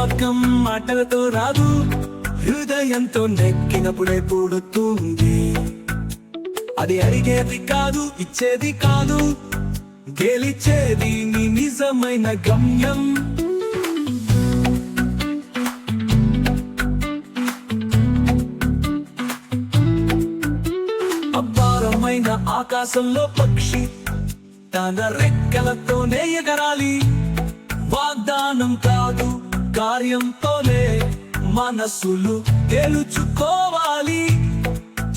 నమ్మకం మాటలతో రాదు, హృదయంతో నెక్కినప్పుడే పుడుతుంది. అది అడిగేది కాదు, ఇచ్చేది కాదు, గెలిచేది నీ నిజమైన గమ్యం. అపారమైన ఆకాశంలో పక్షి తన రెక్కలతోనే ఎగరాలి. వాగ్దానం కాదు, కార్యంతోనే మనసులు గెలుచుకోవాలి.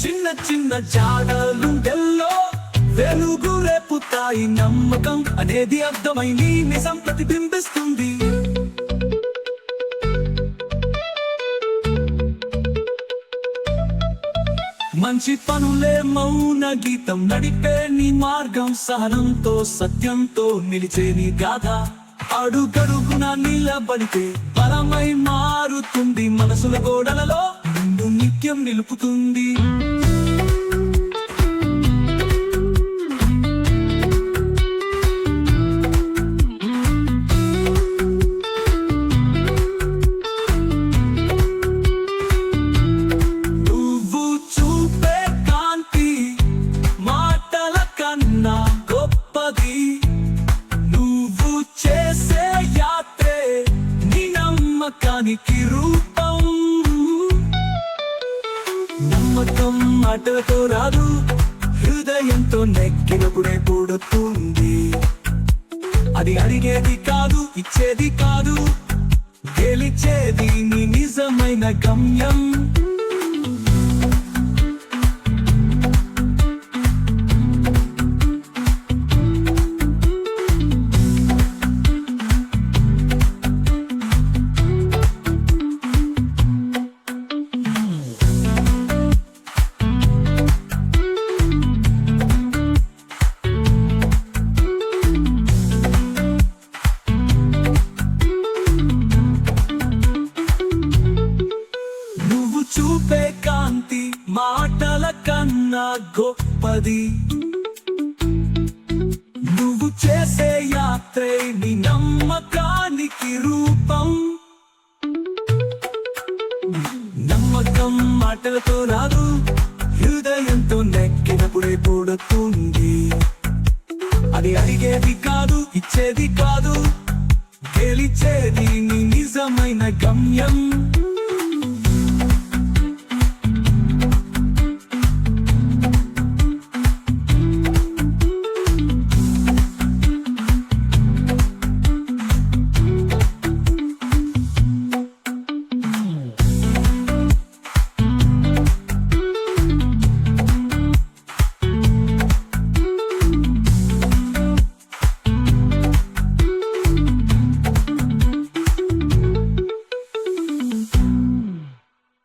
చిన్న చిన్న జాడలుండెల్లో వెలుగు రేపుతాయి. నమ్మకం అనేది అర్థమై నీ నిజం ప్రతిబింబిస్తుంది. మంచి పనులే మౌన గీతం, నడిపే నీ మార్గం సహనంతో సత్యంతో నిలిచే నీ గాథ. అడుగడుగున నిలబడితే బలమై మారుతుంది. మనసుల గోడలలో నిన్ను నిత్యం నిలుపుతుంది. నువ్వు చూపే కాంతి మాటల కన్నా గొప్పది. నువ్వు చేసే యాత్రే నీ నమ్మకానికి రూపం. నమ్మకం మాటలతో రాదు, హృదయంతో నెక్కినప్పుడే పుడుతుంది. అది అడిగేది కాదు, ఇచ్చేది కాదు, గెలిచేది నీ నిజమైన గమ్యం. చూపే కాంతి మాటల కన్నా గొప్పది. నువ్వు చేసే యాత్రే నీ నమ్మకానికి రూపం. నమ్మకం మాటలతో రాదు, హృదయంతో నెక్కినప్పుడే పుడుతుంది. అది అడిగేది కాదు, ఇచ్చేది కాదు, గెలిచేది నీ నిజమైన గమ్యం.